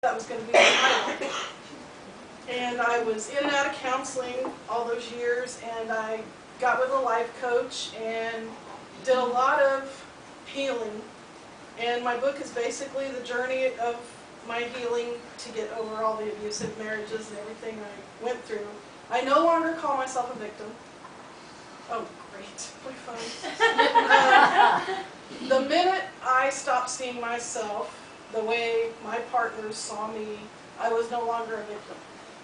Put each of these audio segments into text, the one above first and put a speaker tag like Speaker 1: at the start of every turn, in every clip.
Speaker 1: that was going to be the title. And I was in and out of counseling all those years, and I got with a life coach and did a lot of healing. And my book is basically the journey of my healing to get over all the abusive marriages and everything I went through. I no longer call myself a victim. Oh, great. What fun. The minute I stopped seeing myself the way my partners saw me, I was no longer a victim.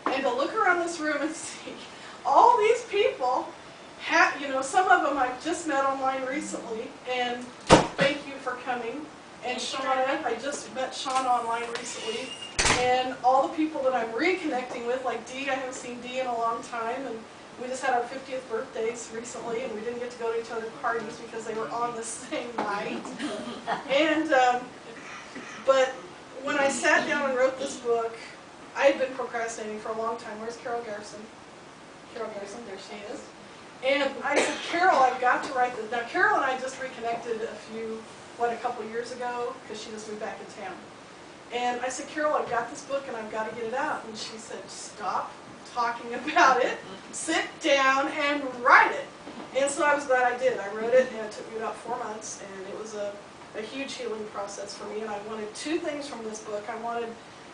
Speaker 1: And to look around this room and see all these people, some of them I've just met online recently, and thank you for coming. And Shauna, I just met Shauna online recently, and all the people that I'm reconnecting with, like Dee, I haven't seen Dee in a long time, and we just had our 50th birthdays recently, and we didn't get to go to each other's parties because they were on the same night. And but when I sat down and wrote this book, I had been procrastinating for a long time. Where's Carol Garrison? Carol Garrison, there she is. And I said, Carol, I've got to write this. Now, Carol and I just reconnected a couple years ago, because she just moved back in town. And I said, Carol, I've got this book and I've got to get it out. And she said, stop talking about it, sit down and write it. And so I was glad I did. I wrote it, and it took me about 4 months, and it was a huge healing process for me. And I wanted two things from this book.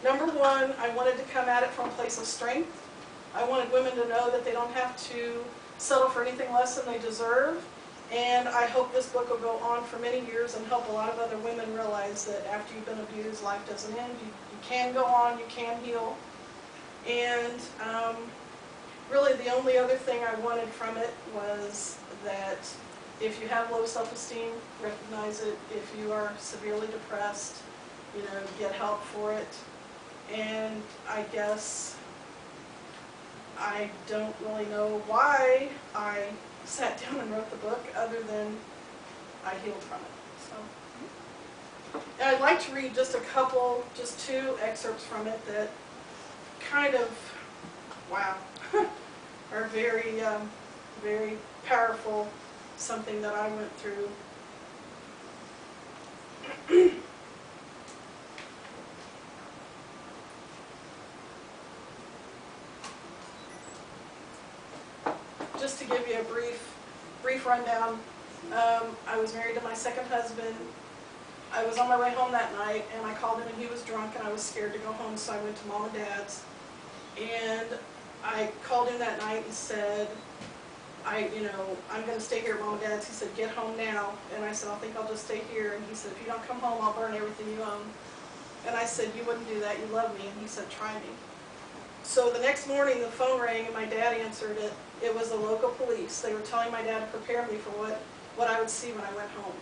Speaker 1: Number one, I wanted to come at it from a place of strength. I wanted women to know that they don't have to settle for anything less than they deserve. And I hope this book will go on for many years and help a lot of other women realize that after you've been abused, life doesn't end. You can go on, you can heal. And really the only other thing I wanted from it was that if you have low self-esteem, recognize it. If you are severely depressed, get help for it. And I guess I don't really know why I sat down and wrote the book other than I healed from it. So, and I'd like to read just two excerpts from it that kind of, wow, are very, very powerful, something that I went through. Just to give you a brief rundown, I was married to my second husband. I was on my way home that night, and I called him, and he was drunk, and I was scared to go home, so I went to Mom and Dad's. And I called him that night and said, I'm going to stay here at Mom and Dad's. He said, get home now. And I said, I think I'll just stay here. And he said, if you don't come home, I'll burn everything you own. And I said, you wouldn't do that. You love me. And he said, try me. So the next morning, the phone rang, and my dad answered it. It was the local police. They were telling my dad to prepare me for what I would see when I went home.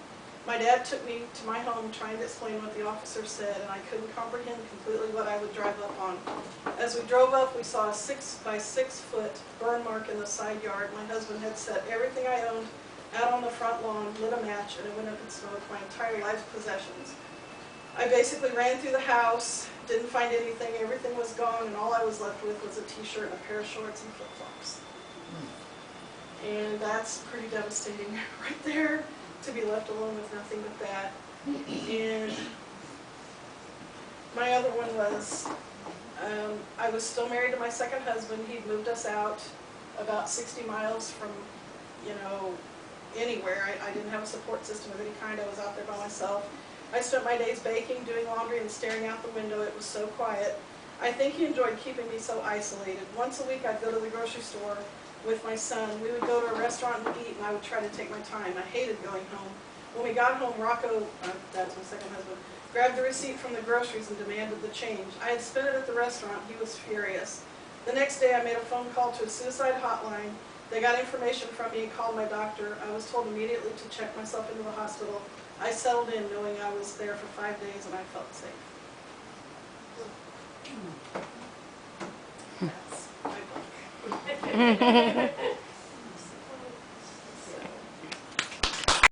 Speaker 1: My dad took me to my home trying to explain what the officer said, and I couldn't comprehend completely what I would drive up on. As we drove up, we saw a 6 by 6 foot burn mark in the side yard. My husband had set everything I owned out on the front lawn, lit a match, and it went up in smoke, my entire life's possessions. I basically ran through the house, didn't find anything, everything was gone, and all I was left with was a t-shirt and a pair of shorts and flip-flops. And that's pretty devastating right there, to be left alone with nothing but that. And my other one was, I was still married to my second husband. He'd moved us out about 60 miles from, anywhere. I didn't have a support system of any kind. I was out there by myself. I spent my days baking, doing laundry, and staring out the window. It was so quiet. I think he enjoyed keeping me so isolated. Once a week I'd go to the grocery store with my son. We would go to a restaurant and eat, and I would try to take my time. I hated going home. When we got home, Rocco, that was my second husband, grabbed the receipt from the groceries and demanded the change. I had spent it at the restaurant. He was furious. The next day I made a phone call to a suicide hotline. They got information from me and called my doctor. I was told immediately to check myself into the hospital. I settled in knowing I was there for 5 days, and I felt safe. That's my book.